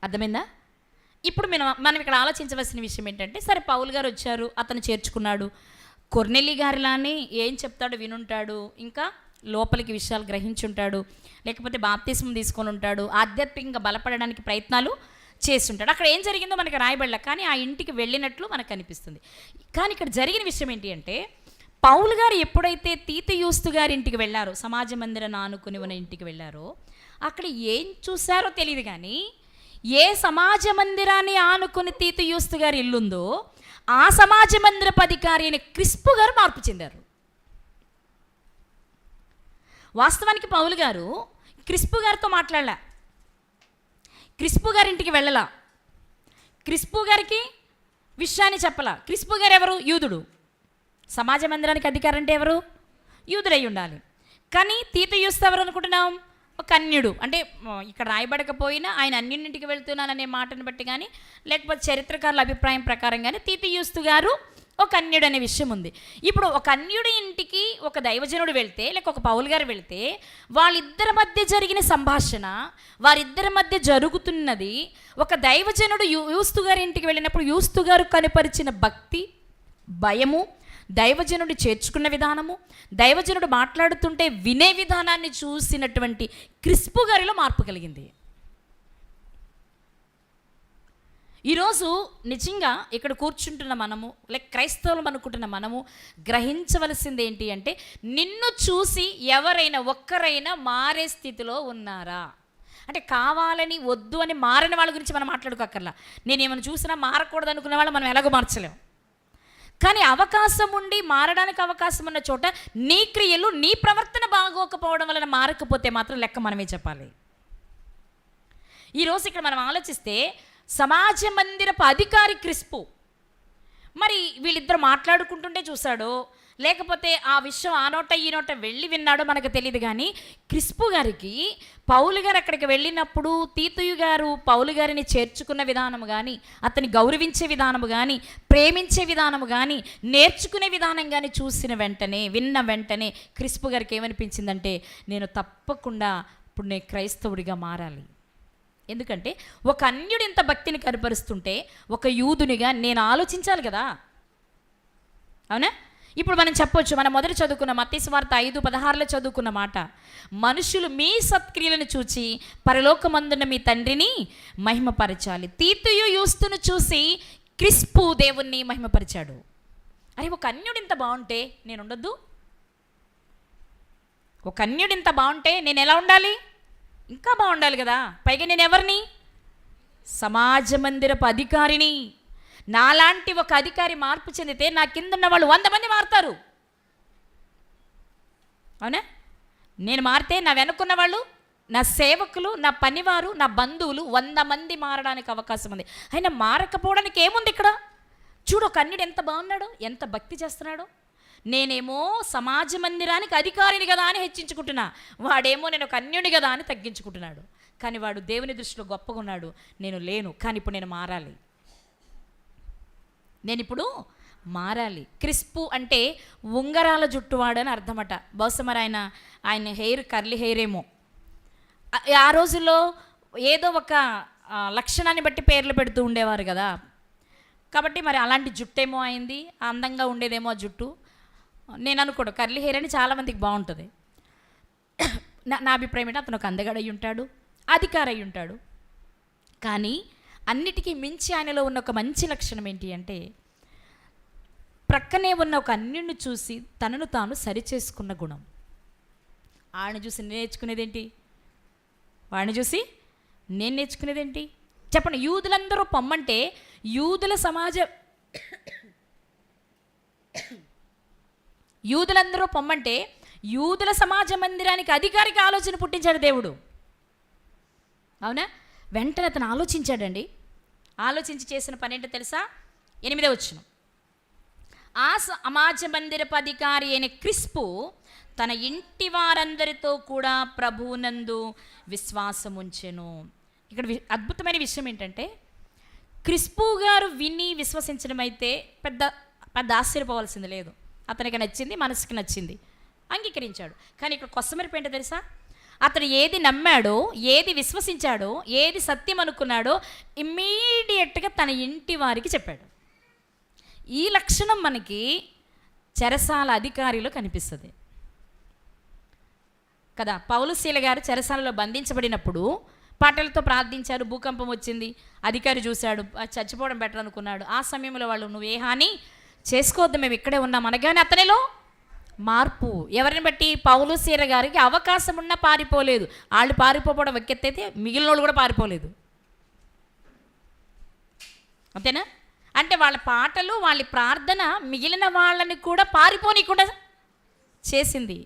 అర్థమైందా? ఇప్పుడు మనం ఇక్కడ ఆలోచించవలసిన విషయం ఏంటంటే, సరే పౌలు గారు వచ్చారు, అతను చేర్చుకున్నాడు, కొర్నెలి గారిలానే ఏం చెప్తాడు వినుంటాడు, ఇంకా లోపలికి విషయాలు గ్రహించుంటాడు, లేకపోతే బాప్తిస్మం తీసుకొని ఉంటాడు, ఆధ్యాత్మికంగా బలపడడానికి ప్రయత్నాలు చేస్తుంటాడు. అక్కడ ఏం జరిగిందో మనకి రాయబడలే, కానీ ఆ ఇంటికి వెళ్ళినట్లు మనకు అనిపిస్తుంది. కానీ ఇక్కడ జరిగిన విషయం ఏంటి అంటే, పౌలు గారు ఎప్పుడైతే తీతు యూస్తు గారి ఇంటికి వెళ్ళారో, సమాజ మందిరాన్ని ఆనుకుని ఉన్న ఇంటికి వెళ్ళారో, అక్కడ ఏం చూశారో తెలియదు, కానీ ఏ సమాజ మందిరాన్ని ఆనుకుని తీతు యూస్తు గారి ఇల్లుందో ఆ సమాజ మందిరపు అధికారి అయిన క్రిస్పు గారు మార్పు చెందారు. వాస్తవానికి పౌలు గారు క్రిస్పు గారితో మాట్లాడలా, క్రిస్పు గారింటికి వెళ్ళలా, క్రిస్పు గారికి విషయాన్ని చెప్పలా. క్రిస్పు గారు ఎవరు? యూదుడు. సమాజ మందిరానికి అధికారం అంటే ఎవరు? యూదుడై ఉండాలి. కానీ తీతు యూస్తు ఎవరు అనుకుంటున్నాం? ఒక అన్యుడు. అంటే ఇక్కడ రాయబడకపోయినా ఆయన అన్యుడింటికి వెళ్తున్నాననే మాటను బట్టి కానీ, లేకపోతే చరిత్రకారుల అభిప్రాయం ప్రకారం కానీ తీతు యూస్తు గారు ఒక అన్యుడు అనే విషయం ఉంది. ఇప్పుడు ఒక అన్యుడి ఇంటికి ఒక దైవజనుడు వెళ్తే, లేక ఒక పౌలు గారు వెళ్తే, వాళ్ళిద్దరి మధ్య జరిగిన సంభాషణ, వారిద్దరి మధ్య జరుగుతున్నది, ఒక దైవజనుడు యూస్తు గారి ఇంటికి వెళ్ళినప్పుడు యూస్తు గారు కనుపరిచిన భక్తి, భయము, దైవజనుడు చేర్చుకున్న విధానము, దైవజనుడు మాట్లాడుతుంటే వినే విధానాన్ని చూసినటువంటి క్రిస్పు గారిలో మార్పు కలిగింది. ఈరోజు నిజంగా ఇక్కడ కూర్చుంటున్న మనము, లేక క్రైస్తవులు అనుకుంటున్న మనము గ్రహించవలసింది ఏంటి అంటే, నిన్ను చూసి ఎవరైనా ఒక్కరైనా మారే స్థితిలో ఉన్నారా అంటే, కావాలని వద్దు అని మారిన వాళ్ళ గురించి మనం మాట్లాడుకోకర్లా. నేనేమైనా చూసినా మారకూడదు అనుకునే వాళ్ళు మనం ఎలాగో మార్చలేము. కానీ అవకాశం ఉండి మారడానికి అవకాశం ఉన్న చోట నీ క్రియలు, నీ ప్రవర్తన బాగోకపోవడం వలన మారకపోతే మాత్రం లెక్క మనమే చెప్పాలి. ఈరోజు ఇక్కడ మనం ఆలోచిస్తే సమాజ మందిరపు అధికారి క్రిస్పు, మరి వీళ్ళిద్దరు మాట్లాడుకుంటుంటే చూశాడో, లేకపోతే ఆ విషయం ఆ నోట ఈ నోట వెళ్ళి విన్నాడో మనకు తెలియదు. కానీ క్రిస్పు గారికి పౌలు గారు అక్కడికి వెళ్ళినప్పుడు తీతుయు గారు పౌలు గారిని చేర్చుకున్న విధానము కానీ, అతన్ని గౌరవించే విధానము కానీ, ప్రేమించే విధానము కానీ, నేర్చుకునే విధానం కానీ చూసిన వెంటనే, విన్న వెంటనే క్రిస్పు గారికి ఏమనిపించిందంటే, నేను తప్పకుండా ఇప్పుడు నేను క్రైస్తవుడిగా మారాలి. ఎందుకంటే ఒక అన్యుడు ఇంత భక్తిని కనపరుస్తుంటే ఒక యూదునిగా నేను ఆలోచించాలి కదా, అవునా? ఇప్పుడు మనం చెప్పొచ్చు, మనం మొదట చదువుకున్న మత్తయి సువార్త 5:16 చదువుకున్న మాట, మనుషులు మీ సత్క్రియలను చూచి పరలోకమందున్న మీ తండ్రిని మహిమపరచాలి. తీతుయు యూస్తును చూసి క్రిస్పు దేవుణ్ణి మహిమపరిచాడు. అరే, ఒక అన్యుడు ఇంత బాగుంటే నేను ఉండొద్దు? ఒక అన్యుడు ఇంత బాగుంటే నేను ఎలా ఉండాలి? ఇంకా బాగుండాలి కదా. పైగా నేను ఎవరిని? సమాజ మందిరపు అధికారిని. నాలాంటి ఒక అధికారి మార్పు చెందితే నా కింద ఉన్న వాళ్ళు 100 మంది మారుతారు, అవునా? నేను మారితే నా వెనుకున్న వాళ్ళు, నా సేవకులు, నా పనివారు, నా బంధువులు 100 మంది మారడానికి అవకాశం ఉంది. అయినా మారకపోవడానికి ఏముంది ఇక్కడ? చూడు, ఒక అన్యుడు ఎంత బాగున్నాడో, ఎంత భక్తి చేస్తున్నాడో. నేనేమో సమాజ మందిరానికి అధికారిని కదా అని హెచ్చించుకుంటున్నా, వాడేమో నేను ఒక అన్యుడి కదా అని తగ్గించుకుంటున్నాడు. కానీ వాడు దేవుని దృష్టిలో గొప్పగా ఉన్నాడు. నేను లేను, కానీ ఇప్పుడు నేను మారాలి. నేను ఇప్పుడు మారాలి. క్రిస్పు అంటే ఉంగరాల జుట్టువాడు అని అర్థమట. బహుశా మరి ఆయన హెయిర్ కర్లీ హెయిర్ ఏమో. ఆ రోజుల్లో ఏదో ఒక లక్షణాన్ని బట్టి పేర్లు పెడుతూ ఉండేవారు కదా. కాబట్టి మరి అలాంటి జుట్టేమో అయింది, అందంగా ఉండేదేమో ఆ జుట్టు. నేను అనుకోడు కర్లీ హెయిర్ అని చాలామందికి బాగుంటుంది. నా అభిప్రాయం ఏంటంటే అతను ఒక అందగాడు అయి ఉంటాడు, అధికారి అయి ఉంటాడు. కానీ అన్నిటికీ మించి ఆయనలో ఉన్న ఒక మంచి లక్షణం ఏంటి అంటే, ప్రక్కనే ఉన్న ఒక అన్యుడిని చూసి తనను తాను సరిచేసుకున్న గుణం. ఆయన చూసి నేను నేర్చుకునేదేంటి? వాడిని చూసి నేను నేర్చుకునేదేంటి? చెప్పండి. యూదులందరూ పొమ్మంటే యూదులందరూ పొమ్మంటే యూదుల సమాజ మందిరానికి అధికారిక ఆలోచన పుట్టించాడు దేవుడు, అవునా? వెంటనే అతను ఆలోచించాడండి. ఆలోచించి చేసిన పని ఏంటో తెలుసా? 8వ వచనం, ఆ సమాజ మందిరపు అధికారి అయిన క్రిస్పు తన ఇంటి వారందరితో కూడా ప్రభువునందు విశ్వాసం ఉంచెను. ఇక్కడ అద్భుతమైన విషయం ఏంటంటే, క్రిస్పు గారు విని విశ్వసించడం అయితే పెద్ద ఆశ్చర్యపోవాల్సింది లేదు. అతనికి నచ్చింది, మనసుకి నచ్చింది, అంగీకరించాడు. కానీ ఇక్కడ కొసమెరుపు ఏంటో తెలుసా? అతను ఏది నమ్మాడో, ఏది విశ్వసించాడో, ఏది సత్యం అనుకున్నాడో ఇమ్మీడియట్గా తన ఇంటి వారికి చెప్పాడు. ఈ లక్షణం మనకి చెరసాల అధికారిలో కనిపిస్తుంది కదా. పౌలుశీల గారు చెరసాలలో బంధించబడినప్పుడు పాటలతో ప్రార్థించారు. భూకంపం వచ్చింది, అధికారి చూశాడు, చచ్చిపోవడం బెటర్ అనుకున్నాడు. ఆ సమయంలో వాళ్ళు నువ్వు ఏ హాని చేసుకోవద్దు, మేము ఇక్కడే ఉన్నాం అనగానే అతనిలో మార్పు. ఎవరిని బట్టి? పౌలుశీల గారికి అవకాశం ఉన్నా పారిపోలేదు. వాళ్ళు పారిపోవడం వెక్కెత్తైతే మిగిలిన వాళ్ళు కూడా పారిపోలేదు, అంతేనా? అంటే వాళ్ళ పాటలు, వాళ్ళ ప్రార్థన మిగిలిన వాళ్ళని కూడా పారిపోనీకుండా చేసింది.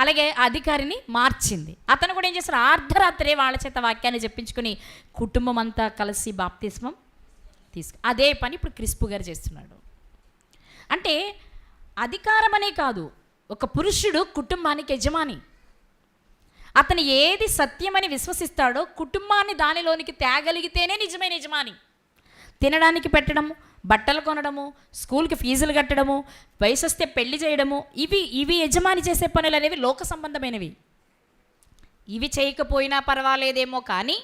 అలాగే అధికారిని మార్చింది. అతను కూడా ఏం చేస్తారు? అర్ధరాత్రే వాళ్ళ చేత వాక్యాన్ని చెప్పించుకుని కుటుంబం అంతా కలిసి బాప్తిస్మం అదే పని ఇప్పుడు క్రిస్పు గారు చేస్తున్నాడు. అంటే అధికారం అనే కాదు, ఒక పురుషుడు కుటుంబానికి యజమాని. అతను ఏది సత్యమని విశ్వసిస్తాడో కుటుంబాన్ని దానిలోనికి తేగలిగితేనే నిజమైన యజమాని. తినడానికి పెట్టడము, బట్టలు కొనడము, స్కూల్కి ఫీజులు కట్టడము, వయసు వస్తే పెళ్లి చేయడము, ఇవి యజమాని చేసే పనులు అనేవి లోక సంబంధమైనవి. ఇవి చేయకపోయినా పర్వాలేదేమో, కానీ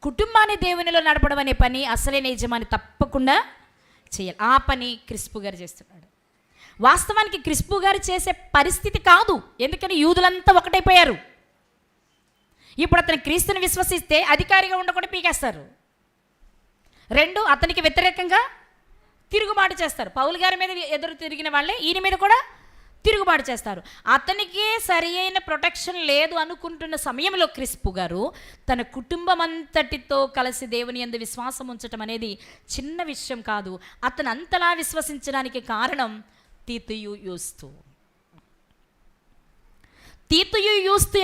కుటుంబాన్ని దేవునిలో నడపడం అనే పని అసలైన యజమాని తప్పకుండా చేయాలి. ఆ పని క్రిస్పు గారు చేస్తున్నాడు. వాస్తవానికి క్రిస్పు గారు చేసే పరిస్థితి కాదు, ఎందుకని యూదులంతా ఒకటైపోయారు. ఇప్పుడు అతను క్రీస్తుని విశ్వసిస్తే అధికారిగా ఉండకుండా పీకేస్తారు. 2, అతనికి వ్యతిరేకంగా తిరుగుబాటు చేస్తారు. పౌలు గారి మీద ఎదురు తిరిగిన వాళ్ళే ఈయన మీద కూడా తిరుగుబాటు చేస్తారు. అతనికే సరి అయిన ప్రొటెక్షన్ లేదు అనుకుంటున్న సమయంలో క్రిస్పు గారు తన కుటుంబం అంతటితో కలిసి దేవుని యందు విశ్వాసం ఉంచటం అనేది చిన్న విషయం కాదు. అతను అంతలా విశ్వసించడానికి కారణం తీతుయు యూస్తు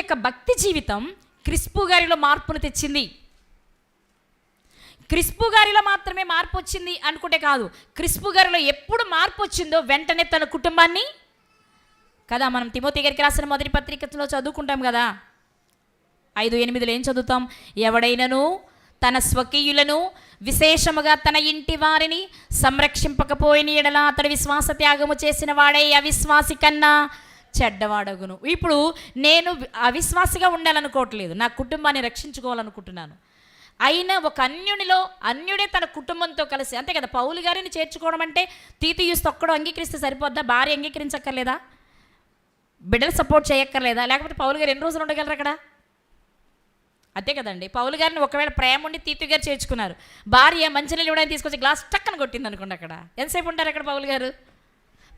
యొక్క భక్తి జీవితం క్రిస్పు గారిలో మార్పును తెచ్చింది. క్రిస్పు గారిలో మాత్రమే మార్పు వచ్చింది అనుకుంటే కాదు, క్రిస్పు గారిలో ఎప్పుడు మార్పు వచ్చిందో వెంటనే తన కుటుంబాన్ని కదా, మనం తిమోతి గారికి రాసిన మొదటి పత్రికలో చదువుకుంటాం కదా, 5:8 ఏం చదువుతాం? ఎవడైనను తన స్వకీయులను విశేషముగా తన ఇంటి వారిని సంరక్షింపకపోయిన ఎడల అతడు విశ్వాస త్యాగము చేసిన వాడే అవిశ్వాసి కన్నా చెడ్డవాడగును. ఇప్పుడు నేను అవిశ్వాసిగా ఉండాలనుకోవట్లేదు, నా కుటుంబాన్ని రక్షించుకోవాలనుకుంటున్నాను. అయినా ఒక అన్యుడే తన కుటుంబంతో కలిసి, అంతే కదా, పౌలు గారిని చేర్చుకోవడం అంటే తీతుయుస్ ఒక్కడో అంగీకరిస్తే సరిపోద్దా? భార్య అంగీకరించక్కర్లేదా? బిడ్డలు సపోర్ట్ చేయక్కర్లేదా? లేకపోతే పౌలు గారు ఎన్ని రోజులు ఉండగలరు అక్కడ? అంతే కదండి. పౌలు గారిని ఒకవేళ ప్రేమ ఉండి తీతు గారు చేర్చుకున్నారు, భార్య మంచినీళ్ళు ఇవ్వడానికి తీసుకొచ్చి గ్లాస్ టక్కన కొట్టింది అనుకోండి, అక్కడ ఎంతసేపు ఉంటారు అక్కడ పౌలు గారు?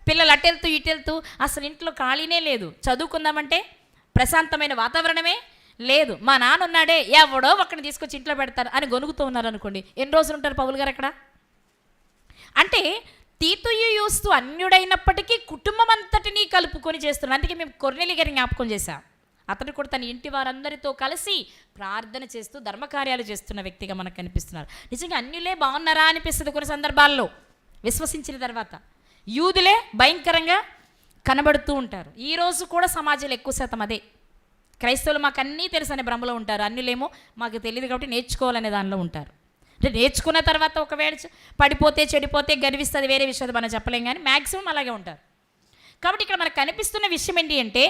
పిల్లలు అటెళ్తూ ఇటెళ్తూ అసలు ఇంట్లో ఖాళీనే లేదు, చదువుకుందామంటే ప్రశాంతమైన వాతావరణమే లేదు. మా నాన్న ఉన్నాడే, ఎవడో ఒక్కడిని తీసుకొచ్చి ఇంట్లో పెడతారు అని గొనుగుతూ ఉన్నారు అనుకోండి, ఎన్ని రోజులు ఉంటారు పౌలు గారు అక్కడ? అంటే తీతుయుస్తూ అన్యుడైనప్పటికీ కుటుంబం అంతటినీ కలుపుకొని చేస్తున్నారు. అందుకే మేము కొర్నేలి గారిని జ్ఞాపకం చేశాం. అతడు కూడా తన ఇంటి వారందరితో కలిసి ప్రార్థన చేస్తూ ధర్మకార్యాలు చేస్తున్న వ్యక్తిగా మనకు కనిపిస్తున్నారు. నిజంగా అన్యులే బాగున్నారా అనిపిస్తుంది కొన్ని సందర్భాల్లో విశ్వసించిన తర్వాత. యూదులే భయంకరంగా కనబడుతూ ఉంటారు. ఈరోజు కూడా సమాజంలో ఎక్కువ శాతం అదే. క్రైస్తవులు మాకు అన్నీ తెలుసు అనే భ్రమలో ఉంటారు, అన్యులేమో మాకు తెలియదు కాబట్టి నేర్చుకోవాలనే దానిలో ఉంటారు. అంటే నేర్చుకున్న తర్వాత ఒకవేళ పడిపోతే చెడిపోతే గర్విస్తుంది, వేరే విషయం మనం చెప్పలేం, కానీ మ్యాక్సిమం అలాగే ఉంటారు. కాబట్టి ఇక్కడ మనకు కనిపిస్తున్న విషయం ఏంటి అంటే,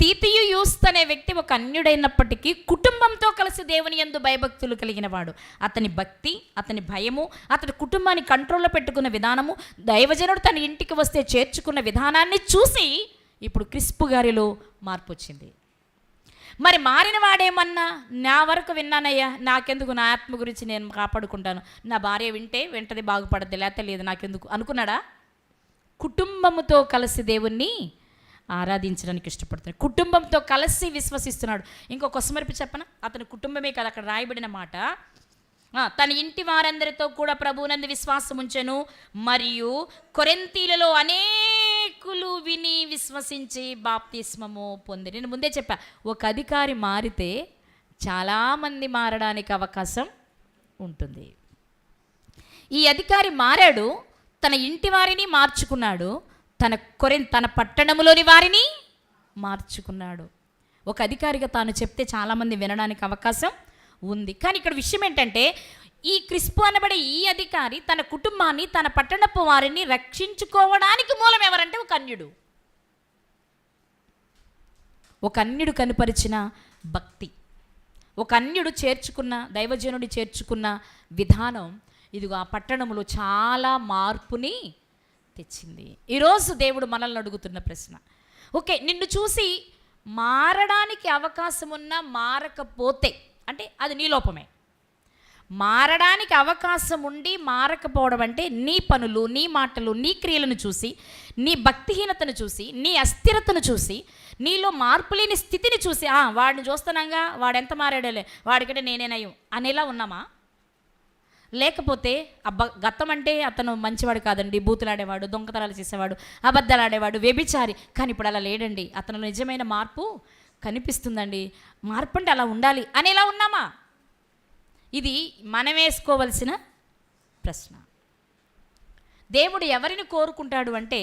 తీతుయుస్ అనే వ్యక్తి ఒక అన్యుడైనప్పటికీ కుటుంబంతో కలిసి దేవుని యందు భయభక్తులు కలిగిన వాడు. అతని భక్తి, అతని భయము, అతని కుటుంబాన్ని కంట్రోల్లో పెట్టుకున్న విధానము, దైవజనుడు తన ఇంటికి వస్తే చేర్చుకున్న విధానాన్ని చూసి ఇప్పుడు క్రిస్పు గారిలో మార్పు వచ్చింది. మరి మారిన వాడేమన్నా, నా వరకు విన్నానయ్యా, నాకెందుకు, నా ఆత్మ గురించి నేను కాపాడుకుంటాను, నా భార్య వింటే వెంటనే బాగుపడద్దు, లేకపోతే లేదు నాకెందుకు అనుకున్నాడా? కుటుంబంతో కలిసి దేవుణ్ణి ఆరాధించడానికి ఇష్టపడుతున్నాడు, కుటుంబంతో కలిసి విశ్వసిస్తున్నాడు. ఇంకొక స్మరిపి చెప్పన, అతని కుటుంబమే కదా అక్కడ రాయబడిన మాట, తన ఇంటి వారందరితో కూడా ప్రభువునందు విశ్వాసం ఉంచెను, మరియు కొరింథీలలో అనేకులు విని విశ్వసించి బాప్తిస్మము పొంది. నేను ముందే చెప్పా, ఒక అధికారి మారితే చాలామంది మారడానికి అవకాశం ఉంటుంది. ఈ అధికారి మారాడు, తన ఇంటి వారిని మార్చుకున్నాడు, తన పట్టణంలోని వారిని మార్చుకున్నాడు. ఒక అధికారిగా తాను చెప్తే చాలామంది వినడానికి అవకాశం ఉంది. కానీ ఇక్కడ విషయం ఏంటంటే, ఈ క్రిస్పు అనబడే ఈ అధికారి తన కుటుంబాన్ని, తన పట్టణపు వారిని రక్షించుకోవడానికి మూలం ఎవరంటే ఒక అన్యుడు. ఒక అన్యుడు కనుపరిచిన భక్తి, ఒక అన్యుడు చేర్చుకున్న, దైవజనుడి చేర్చుకున్న విధానం ఇదిగో ఆ పట్టణంలో చాలా మార్పుని తెచ్చింది. ఈరోజు దేవుడు మనల్ని అడుగుతున్న ప్రశ్న, ఓకే, నిన్ను చూసి మారడానికి అవకాశం ఉన్నా మారకపోతే అంటే అది నీ లోపమే. మారడానికి అవకాశం ఉండి మారకపోవడం అంటే నీ పనులు, నీ మాటలు, నీ క్రియలను చూసి, నీ భక్తిహీనతను చూసి, నీ అస్థిరతను చూసి, నీలో మార్పు లేని స్థితిని చూసి, వాడిని చూస్తున్నాగా, వాడెంత మారాడలే, వాడికంటే నేనేనయ్యం అనేలా ఉన్నామా? లేకపోతే గతం అంటే అతను మంచివాడు కాదండి, బూతులాడేవాడు, దొంగతనాలు చేసేవాడు, అబద్ధాలు ఆడేవాడు, వ్యభిచారి, కానీ ఇప్పుడు అలా లేడండి, అతను నిజమైన మార్పు కనిపిస్తుందండి, మార్పు అంటే అలా ఉండాలి అనేలా ఉన్నామా? ఇది మనం వేసుకోవలసిన ప్రశ్న. దేవుడు ఎవరిని కోరుకుంటాడు అంటే,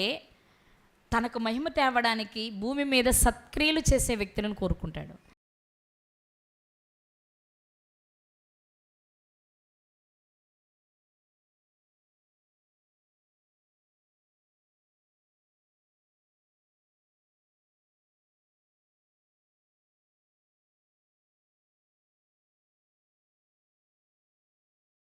తనకు మహిమ తేవడానికి భూమి మీద సత్క్రియలు చేసే వ్యక్తులను కోరుకుంటాడు.